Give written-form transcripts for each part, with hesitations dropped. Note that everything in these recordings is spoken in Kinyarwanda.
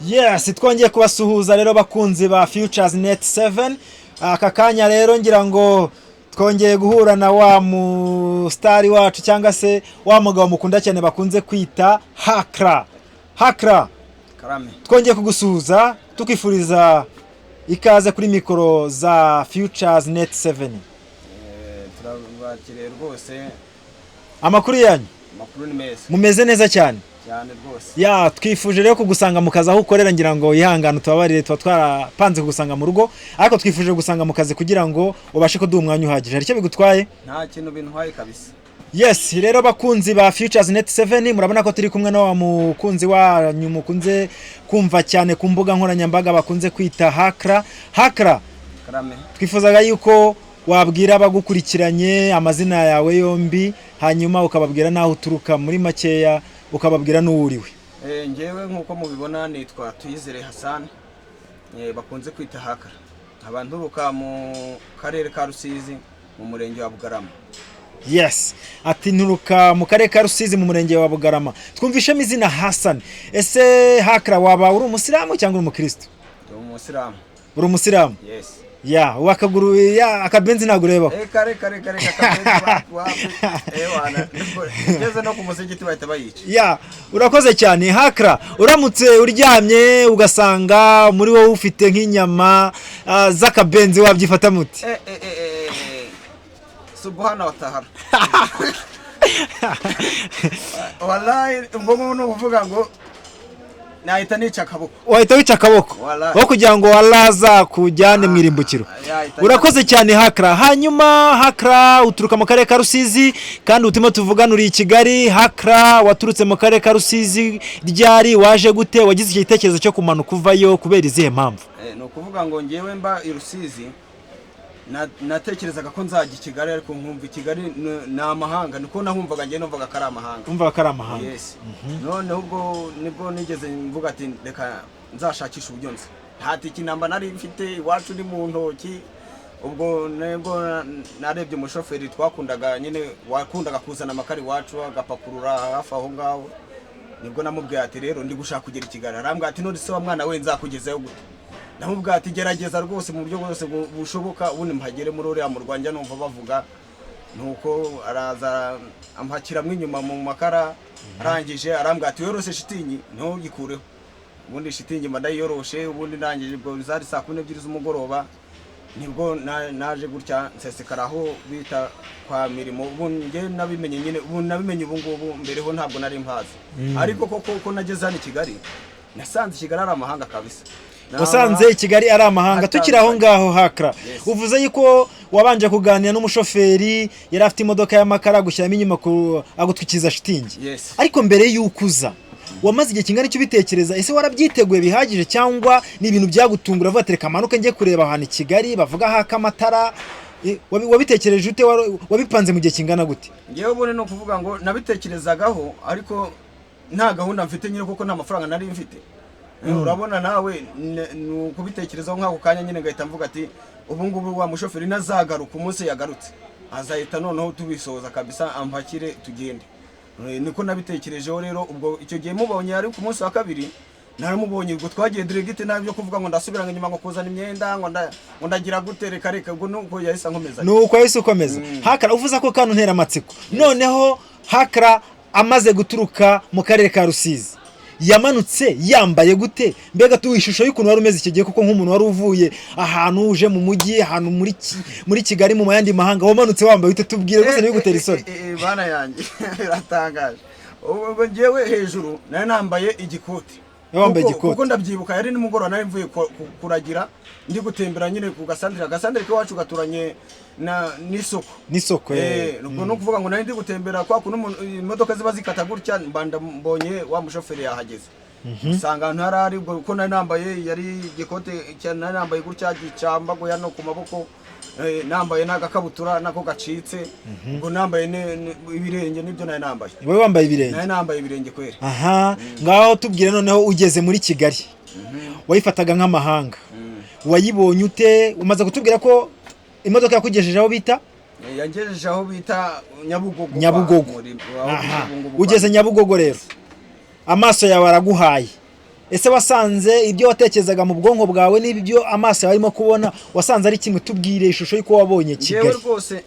Yes, twongeye kubasuhuza rero bakunzi ba Futures Net 7. Aka kanya rero ngira ngo twongeye guhura na wa mu star wacu cyangwa se wa mugabo mukunda cyane bakunze kwita Hakra. Hakra. Karame. Twongeye kugusuhuza tukifuriza ikaze kuri mikoro za Futures Net 7. Turabakiriye rwose. Amakuru yanyu? Amakuru ni meza. Mumeze neza cyane. Cyane rwose. Ya, twifuje rero kugusanga mu kazi aho ukorera ngira ngo yihangane tubabarire twa twarapanze kugusanga mu rugo, ariko twifuje gusanga mu kazi kugira ngo ubashe ko duha umwanya uhagije. Hari icyo bigutwaye? Nta kintu bintwaye kabisa. Yes, rero bakunzi ba Futures Net 7 murabona ko turi kumwe na mukunzi wanyu mukunze kumva cyane ku mbuga nkoranyambaga bakunze kwita Hakra. Hakra. Karame. Twifuzaga yuko wabwira abagukurikiranye amazina yawe yombi hanyuma ukababwira naho uturuka muri makeya ukababwira n'uwuriwe. Ngewe nkuko mubibona nitwa Tuyizere Hassan. Bakunze kwita Hakra. Abanturuka mu karere ka Rusizi mu murenge wa Bugarama. Yes, ati nturuka mu karere ka Rusizi mu murenge wa Bugarama. Twumvishe izina Hassan. Ese Hakra waba uri umusilamu cyangwa uri umukristo? Ndi umusilamu. Uri umusilamu? Yes. Ya, wakaguru ya akabenzi nagureba. Kare akabenzi wapi. Wana. Ngeze no ku musigiti bahita bayica. Ya, urakoze cyane Hakra. Uramutse uryamye ugasanga muri wowe ufite nk'inyama z'akabenzi wabyifata muti? Subhana wa ta'ala. Wallahi ubwo no uvuga ngo nahita nica akaboko. Wahita wica akaboko aho kugira ngo walaza kujyane mwirimbukiro. Urakoze cyane Hakra. Hanyuma Hakra uturuka mu karere ka Rusizi kandi utimo tuvuganura i Kigali. Hakra waturutse mu karere ka Rusizi ryari waje gute wagize iki gitekerezo cyo kumanuka uvayo kubera izihe mpamvu? No kuvuga ngo ngewe mba i Rusizi natekerezaga ko nzajya i Kigali ariko nkumva i Kigali ni amahanga niko nahumvaga ngiye numvaga ko ari amahanga. Umva ko ari amahanga. Yes. None ubwo nibwo nigeze mvuga ati reka nzashakisha uburyo nzi. Hati kinamba nari mfite iwacu ni mu ntoki ubwo nego narebye umushoferi twakundaga nyine wakundaga kuzana amakari iwacu agapakurura hafi aho ngaho. Nibwo namubwiye ati rero ndi gushaka kugera i Kigali. Arambwira ati none se wa mwana we nzakugezeyo gute? Namubwiye ati gerageza rwose mu buryo bwose bushoboka ubundi mpagere muri uriya mu Rwanda numva bavuga nuko araza ampakiramwe inyuma mu makara arangije arambwira ati yoroshe shitingi ntugikureho. Ubundi shitingi ndayiyoroshe ubundi ndangije ubwo zari saa 12 z'umugoroba nibwo naje gutya nsesekara aho bita kwa mirimo. Ubundi nge nabimenye nyine ubundi nabimenye ubu ngubu mbereho ntabwo nari mpazi. Ariko koko nageze hano i Kigali nasanze Kigali ari amahanga kabisa. Usanze Kigali ari amahanga. Tukiri aho ngaho Hakra. Uvuze yuko wabanje kuganira n'umushoferi yari afite imodoka y'amakara gushyiramo inyuma agutwikiza shitingi. Yes. Ariko mbere y'ukuza wamaze igihe kingana cyo bitekereza ese warabyiteguye bihagije cyangwa ni ibintu byagutungura vuba tereka manuka ngiye kureba ahantu i Kigali bavuga haka amatara wabitekereje ute wabipanze mu gihe kingana gute? Ngewe ubone no kuvuga ngo nabitekerezagaho ariko nta gahunda mfite nyine kuko nta mafaranga nari mfite. Urabona nawe kubitekerezaho nk'ako kanya nyine ngahita mvuga ati ubu ngubu wa mushoferi nazagaruka umunsi yagarutse azahita noneho tubisoza kabisa ampakire tugende. Niko nabitekerejeho rero ubwo icyo gihe mubonye ari ku munsi wa kabiri naramubonye ubwo twagiye direct nabyo kuvuga ngo ndasubiranga inyuma ngo kuzana imyenda ngo ndagira gutereka reka ubwo nuko yahise nkomeza. Nuko yahise ukomeza. Hakra uvuza ko kantu ntera amatsiko. Noneho Hakra amaze guturuka mu karere ka Rusizi yamanutse yambaye gute? Mbega tuwishusho y'ukuntu wari umeze iki gihe kuko nk'umuntu wari uvuye ahantu uje mu mujyi ahantu muri Kigali mu mayandi mahanga wamanutse wambaye ute? Tubwire rwose n'ibigutera isoni. Bana yanjye biratangaje. Ubwo ngewe hejuru nari nambaye igikoti. Wambaye igikoti. Kuko ndabyibuka yari nimugoroba nari mvuye kuragira ndi gutembera nyine ku gasandire k'iwacu gaturanye n'isoko. Ubwo no kuvuga ngo nari ndi gutembera kwa kuno imodoka ziba zikata gutya mbonye wa mushoferi yahageze. Usanga ahantu harari ubwo uko nari nambaye yari igikote cyane nari nambaye gutya gicambagoya no ku maboko nambaye n'agakabutura nako gacitse. Ubwo nambaye ibirenge nibyo nari nambaye. Wowe wambaye ibirenge? Nari nambaye ibirenge kwera. Aha, ngaho tubwire noneho ugeze muri Kigali. Wayifataga nk'amahanga. Wayibonye ute? Umaze kutubwira ko imodoka yakugejeje aho bita? Yangejeje aho bita Nyabugogo. Nyabugogo. Aha. Ugeze Nyabugogo rero. Amaso yawe araguhaye. ese wasanze ibyo watekerezaga mu bwonko bwawe n'ibyo amaso yawe arimo kubona wasanze ari kimwe? Tubwire ishusho y'uko wabonye Kigali. Yewe rwose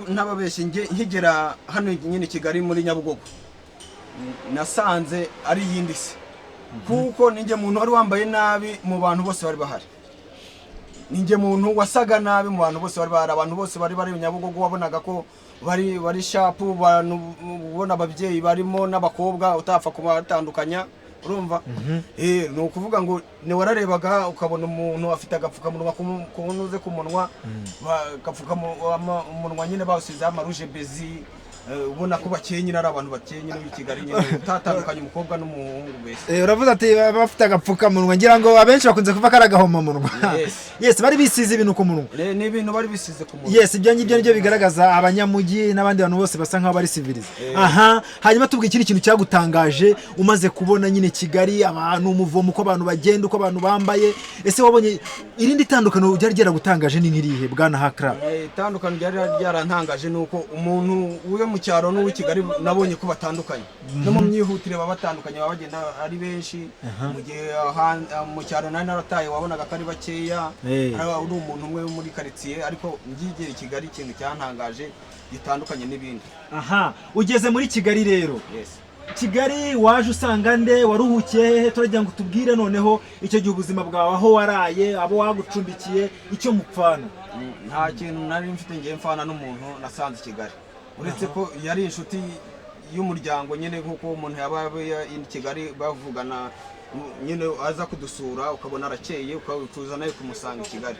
ntababeshye nkigera hano nyine Kigali muri Nyabugogo nasanze ari iyindi se, kuko ninjye muntu wari wambaye nabi mu bantu bose bari bahari, ninjye muntu wasaga nabi mu bantu bose bari bahari. Abantu bose bari Nyabugogo wabonaga ko bari shapu, ubona ababyeyi barimo n'abakobwa utapfa kubatandukanya, urumva. Ni ukuvuga ngo ni wararebaga ukabona umuntu afite agapfukamunwa kunuze ku munwa, umunwa nyine bawusizeho amaruje bezi, ubona ko bakeye nyine ari abantu bakeye nyine muri Kigali nyine utatandukanye umukobwa n'umuhungu bese. Uravuze ati bafite agapfukamunwa, ngira ngo abenshi bakunze kuva kari agahomamunwa. Yes, bari bisize ibintu ku munwa. Ni ibintu bari bisize ku munwa. Yes, ibyo ngibyo nibyo bigaragaza abanyamujyi n'abandi bantu bose basa nkaho bari civilize. Aha, hanyuma tubwire ikindi kintu cyagutangaje umaze kubona nyine Kigali, abantu, umuvumo, uko abantu bagenda, uko abantu bambaye. Ese wabonye irindi tandukano ryari ryaragutangaje ni nk'irihe Bwana Hakra? Itandukano ryari ryarantangaje nuko umuntu uwe mu cyaro n'uw'i Kigali nabonye ko batandukanye, no mu myihutire baba batandukanye, baba bagenda ari benshi. Mu gihe mu cyaro nari narataye wabonaga ko ari bakeya, ari umuntu umwe muri quartier, ariko ngigera i Kigali ikintu cyantangaje gitandukanye n'ibindi. Aha, ugeze muri Kigali rero. Kigali waje usanga nde, waruhukiye hehe? Turagira ngo tubwire noneho icyo gihe ubuzima bwawe, aho waraye, abo wagucumbikiye, icyo mupfana. Nta kintu nari mfite ngiye mfana n'umuntu nasanze i Kigali, uretse ko yari inshuti y'umuryango nyine, nk'uko umuntu yaba i Kigali bavugana nyine, aza kudusura ukabona arakeye ukawifuza nawe kumusanga i Kigali.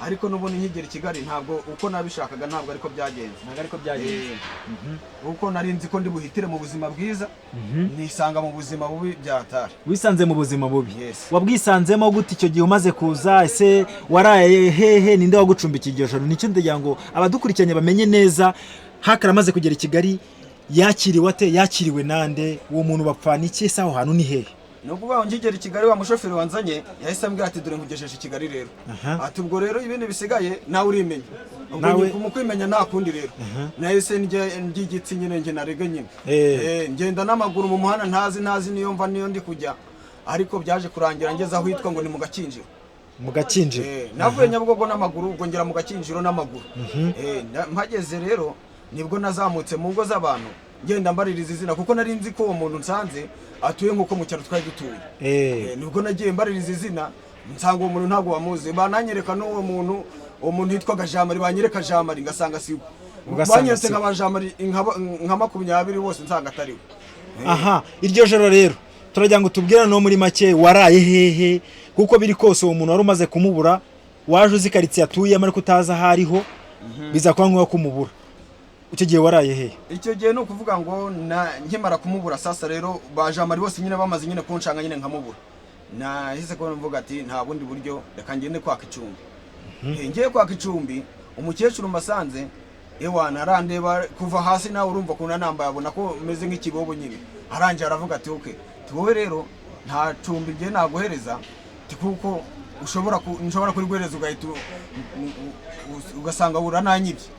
Ariko n'ubundi nkigera i Kigali ntabwo uko nabishakaga, ntabwo ariko byagenze. Kuko nari nzi ko ndi buhitire mu buzima bwiza, nisanga mu buzima bubi byatari. Wisanze mu buzima bubi? Wabwisanzemo gute icyo gihe umaze kuza? Ese waraye hehe? Ninde wagucumbikiye iryo joro? Nicyo ndagira ngo abadukurikiranye bamenye neza. Hakra amaze kugera i Kigali yakiriwe ate? Yakiriwe nande? Uwo muntu bapfana iki? Ese aho hantu ni hehe? Nuko baho ngigera i Kigali, wa mushoferi wanzanye yahise ambwira ati dore nkugejeje i Kigali rero. Ati ubwo rero ibindi bisigaye nawe urimenya. Mu kwimenya nta kundi rero. Nahise ngigitsi nyine nge narega nyine. Ngenda n'amaguru mu muhanda ntazi niyo mva niyo ndi kujya. Ariko byaje kurangira ngeze aho hitwa ngo ni mu Gakinjiro. Mu Gakinjiro? Navuye Nyabugogo n'amaguru, ubwo ngera mu Gakinjiro n'amaguru. Mpageze rero nibwo nazamutse mu ngo z'abantu ngenda mbaririza izina, kuko nari nzi ko uwo muntu nsanze atuye nk'uko mu cyaro twari dutuye. Nibwo nagiye mbaririza izina, nsanga uwo muntu ntabwo wamuzi, bananyereka n'uwo muntu, uwo muntu yitwaga Jamari, banyereka Jamari ngasanga siwe, banyeretse nk'aba Jamari nka 20 bose nsanga atariwe. Aha, iryo joro rero turagira ngo tubwire no muri make waraye hehe, kuko biri kose uwo muntu wari umaze kumubura, waje uzi quartier atuyemo ariko utaza hariho, biza kwa ngombwa kumubura. Icyo gihe waraye hehe? Icyo gihe no kuvuga ngo nkimara kumubura sasa rero bajamari bose nyine bamaze nyine kunshanga nyine nkamubura, nahise ko mvuga ati nta bundi buryo reka ngende kwaka icumbi. Ngiye kwaka icumbi, umukecuru mbasanze ewana arandeba kuva hasi, nawe urumva kuna namba yabona ko meze nk'ikibobo nyine, aranje aravuga ati okay tuwe rero nta cumbi ngiye naguhereza, kuko nshobora kuri guhereza ugahita ugasanga urananyibye.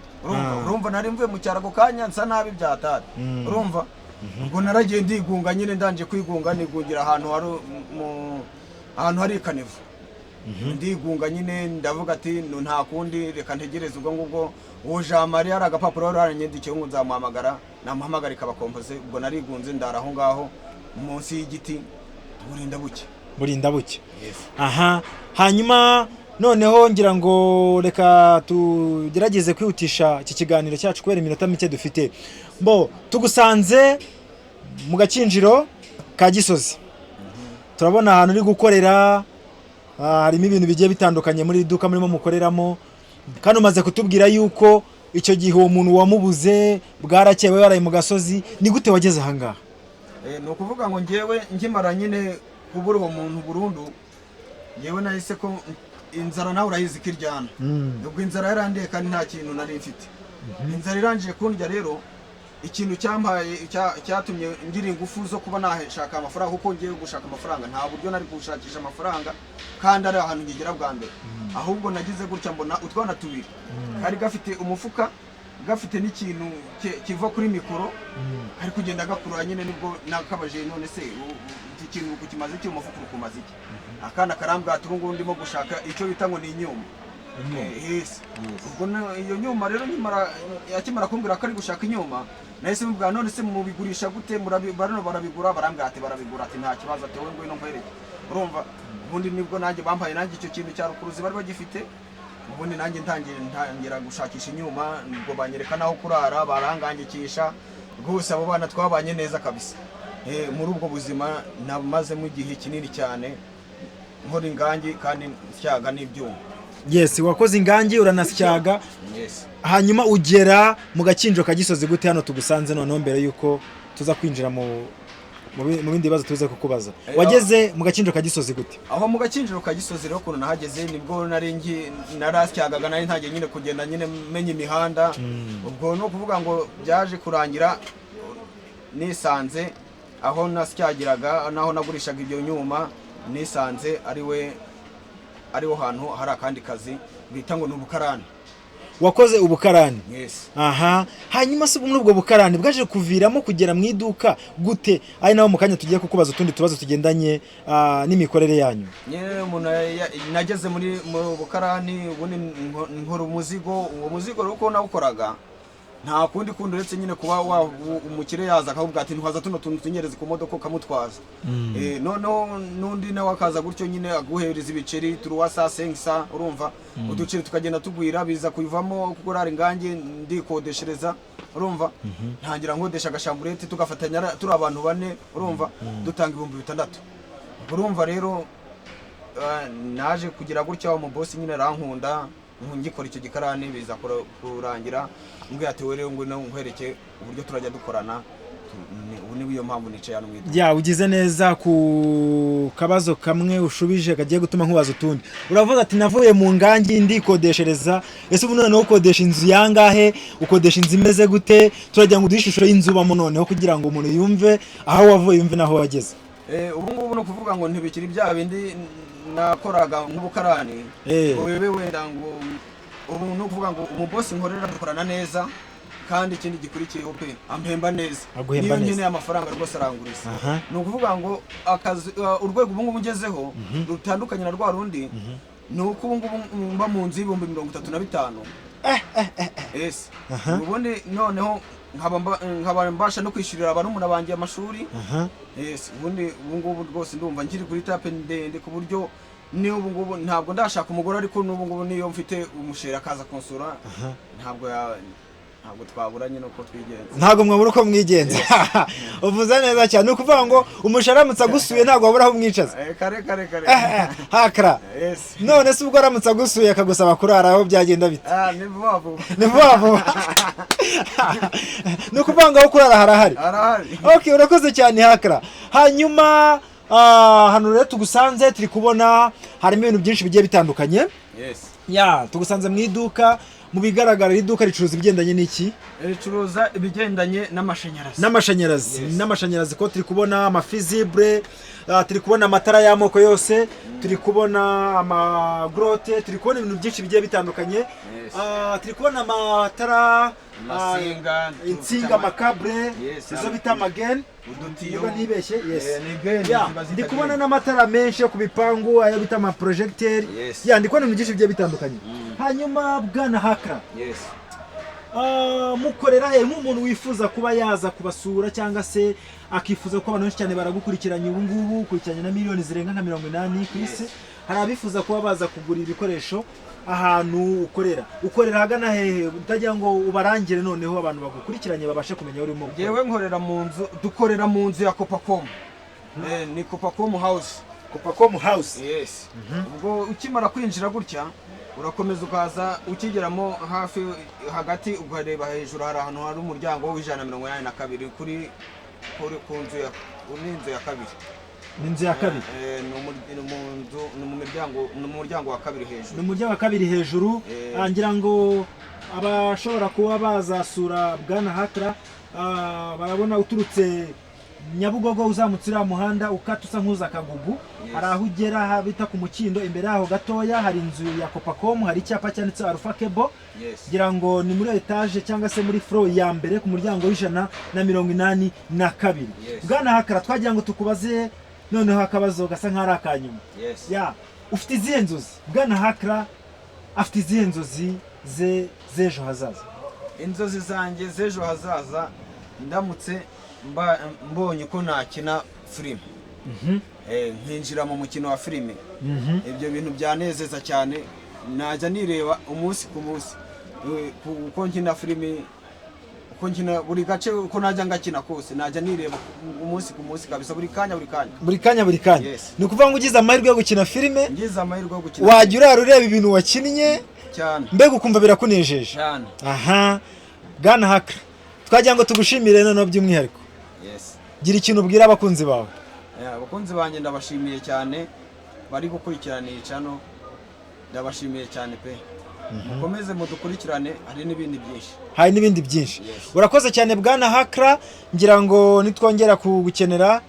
Urumva nari mvuye mu cyarago kanya nsa nabi byatari, urumva. Ubwo naragiye ndigunga nyine, ndanje kwigunga nigungira ahantu hari ikanevu, ndigunga nyine ndavuga ati nta kundi reka ntegereze. Ubwo ngubwo uwo Jamari ari agapapuro yaranyendikiye ngo nzamuhamagara, namuhamagara ikabakompoze. Ubwo narigunze ndara aho ngaho munsi y'igiti burinda buke. Aha, hanyuma noneho ngira ngo reka tugerageze kwihutisha iki kiganiro cyacu kubera iminota mike dufite. Tugusanze mu Gakinjiro ka Gisozi, turabona ahantu uri gukorera, harimo ibintu bigiye bitandukanye muri iduka murimo mukoreramo, kandi umaze kutubwira yuko icyo gihe uwo muntu wamubuze bwarakewe waraye mu gasozi. Ni gute wageze aha ngaha? Ni ukuvuga ngo ngewe nkimara nyine kubura uwo muntu burundu, ngewe nahise ko inzara nawe urayizi ko iryana. Ubwo inzara yarandiye kandi nta kintu nari mfite. Inzara irangije kundya rero, ikintu cyatumye ngira ingufu zo kuba nashaka amafaranga, kuko ngiye gushaka amafaranga nta buryo nari gushakisha amafaranga kandi ari ahantu ngigera bwa mbere. Ahubwo nagize gutya mbona utwana tubiri kari gafite umufuka gafite n'ikintu kiva kuri mikoro ari kugenda gakurura nyine, nibwo nakabaje none se iki kintu kukimaze iki, umufuka ukumaze iki? Akana karambwira ati ubu ngubu ndimo gushaka icyo bita ngo ni inyuma. Yes. Ubwo iyo nyuma rero akimara kumbwira ko ari gushaka inyuma, nahise mubwira none se mubigurisha gute, barabigura? Barambwira ati barabigura, ati nta kibazo, ati wowe ngwino nkwereke. Urumva, ubundi nibwo nanjye bampaye nanjye icyo kintu cya rukuruzi bari bagifite, ubundi nanjye ntangira gushakisha inyuma, nibwo banyereka naho kurara, barangangikisha rwose. Abo bana twabanye neza kabisa. Muri ubwo buzima namazemo igihe kinini cyane nkora ingangi kandi nsyaga n'ibyuma. Yes, wakoze ingangi uranasyaga. Yes. Hanyuma ugera mu Gakinjiro ka Gisozi gute hano tugusanze noneho mbere yuko tuza kwinjira mu bindi bibazo tuze kukubaza? Wageze mu Gakinjiro ka Gisozi gute? Aho mu Gakinjiro ka Gisozi rero ukuntu nahageze, nibwo narasyagaga, nari ntagiye nyine kugenda nyine menya imihanda. Ubwo no kuvuga ngo byaje kurangira nisanze aho nasyagiraga naho nagurishaga ibyo nyuma, nisanze ariho hantu hari akandi kazi bita ngo ni ubukarani. Wakoze ubukarani? Yes. Aha, hanyuma se muri ubwo bukarani bwaje kuviramo kugera mu iduka gute? Ari naho mu kanya tugiye kukubaza utundi tubazo tugendanye n'imikorere yanyu. Nageze mu bukarani, ubundi nkora umuzigo. Uwo muzigo rero uko nawukoraga nta kundi uretse nyine kuba umukire yaza akavuga ati ntuhaza tuno tuntu tunyereze ku modoka ukamutwaza. Noneho n'undi nawe akaza gutyo nyine aguhereza ibiceri turuwasa sengisa. Urumva, uduceri tukagenda tugwira, biza kuyivamo kurara ingangi ndikodeshereza. Urumva, ntangira nkodesha agashamburete, tugafatanya turi abantu 4. Urumva, dutanga 6,000. Urumva rero naje kugira gutya, mu boss nyine arankunda, ngikora icyo gikarani, biza kurangira mbwira ati wewe ngo nkwereke uburyo turajya dukorana. Ubu ni biyo mpamvu nicaye hano mwita. Ya, ugize neza ku kabazo kamwe ushubije kagiye gutuma nkubaza utundi. Uravuga ati navuye mu ngangi ndikodeshereza. Ese ubu noneho ukodesha inzu yangahe? Ukodesha inzu imeze gute? Turajya ngo duhishusho y'inzu bamo noneho kugira ngo umuntu yumve aho wavuye, yumve naho wageze. Ubu ngubu no kuvuga ngo ntibikiri bya bindi nakoraga nk'ubukarani. Wewe wenda ngo ubu no kuvuga ngo umubosi nkorera dukorana neza, kandi ikindi gikurikiyeho pe ampemba neza. Niyo nyine amafaranga rwose aranguriza. Ni ukuvuga ngo akazi urwego ubu ngubu ugezeho rutandukanye na rwa rundi. Ni uko ubu ngubu mba mu nzu y'ibihumbi 35. Yes. Ubundi noneho nkaba mbasha no kwishyurira abantu banjye amashuri. Yes. Ubundi ubu ngubu rwose ndumva nkiri kuri tape ndende ku buryo ni ubu ngubu ntabwo ndashaka umugore, ariko n'ubu ngubu niyo mfite umusheri akaza konsura, ntabwo twaburanye nuko twigenza. Ntabwo mwabura uko mwigenza. Uvuze neza cyane. Ni ukuvuga ngo umushararamutse agusuye ntabwo wabura aho umwicaza. Kare. Hakra. Yes. None se ubwo aramutse agusuye akagusaba kurara aho byagenda bite? Ni vuba vuba. Ni vuba vuba. Ni ukuvuga ngo aho kurara harahari. Okay, urakoze cyane Hakra. Hanyuma hano rero tugusanze turi kubona harimo ibintu byinshi bigiye bitandukanye. Yes. Ya, tugusanze mu iduka. Mu bigaragara iduka ricuruza ibigendanye n'iki? Ricuruza ibigendanye n'amashanyarazi. N'amashanyarazi ko turi kubona amafizible, turi kubona amatara y'amoko yose, turi kubona amagrote, turi kubona ibintu byinshi bigiye bitandukanye. Turi kubona amatara, insinga, makable, izo bita magen, udutiyo nibeshye. Yes. Ndi kubona n'amatara menshi yo ku bipangu, ayo bita ama projecteur. Ya, ndi kubona ibintu byinshi bigiye bitandukanye. Hanyuma Bwana Hakra. Yes. Mukorera he nk'umuntu wifuza kuba yaza kubasura cyangwa se akifuza ko abantu benshi cyane baragukurikiranye ubu ngubu, ukurikiranye na miliyoni zirenga nka 80 ku isi. Hari abifuza kuba baza kugura ibikoresho ahantu ukorera hagana hehe, utagira ngo ubarangire noneho abantu bagukurikiranye babashe kumenya urimo. Yewe nkorera mu nzu, dukorera mu nzu ya Copacom. Ni Copacom House. Copacom House. Yes. Ubwo ukimara kwinjira gutya urakomeza ukaza, ukigeramo hafi hagati ugareba hejuru hari ahantu hari umuryango w'182 kuri ku nzu ya kabiri. N'inzu ya kabiri. Ni umuryango wa kabiri hejuru. Ni umuryango wa kabiri hejuru. Ngira ngo abashobora kuba bazasura Bwana Hakra barabona uturutse Nyabugogo uzamutse uriya muhanda ukata usa nk'uza Kagugu, hari aho ugera bita ku Mukindo, imbere yaho gatoya hari inzu ya Copacom, hari icyapa cyanditseho Alpha Cable, ngira ngo ni muri etage cyangwa se muri floor ya mbere ku muryango w'182. Bwana Hakra, twagira ngo tukubaze noneho akabazo gasa nk'ari akanyuma. Ya, ufite izihe nzozi? Bwana Hakra afite izihe nzozi z'ejo hazaza? Inzozi zanjye z'ejo hazaza, ndamutse mbonye ko nakina filime, nkinjira mu mukino wa filime, ibyo bintu byanezeza cyane. Najya nireba umunsi ku munsi uko nkina filime, uko nkina buri gace, uko najya ngakina kose najya nireba umunsi ku munsi kabisa, buri kanya. Ni ukuvuga ngo ugize amahirwe yo gukina filime, wajya urara ureba ibintu wakinnye cyane, mbega ukumva birakunejeje cyane. Aha, Bwana Hakra, twagira ngo tugushimire noneho by'umwihariko. Gira ikintu ubwira abakunzi bawe. Abakunzi banjye ndabashimiye cyane, bari gukurikirana iyi channel, ndabashimiye cyane pe. Mukomeze mudukurikirane, hari n'ibindi byinshi. Urakoze cyane Bwana Hakra, ngira ngo nitwongera kugukenera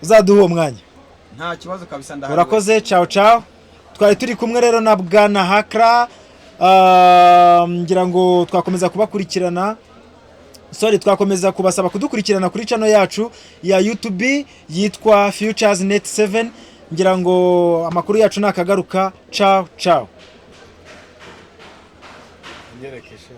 uzaduha uwo mwanya. Nta kibazo kabisa, ndahari. Urakoze, ciao. Twari turi kumwe rero na Bwana Hakra, ngira ngo twakomeza kubakurikirana. Twakomeza kubasaba kudukurikirana kuri channel yacu ya YouTube yitwa Futures Net 7. Ngira ngo amakuru yacu nakagaruka. Ciao. Nyerekesha.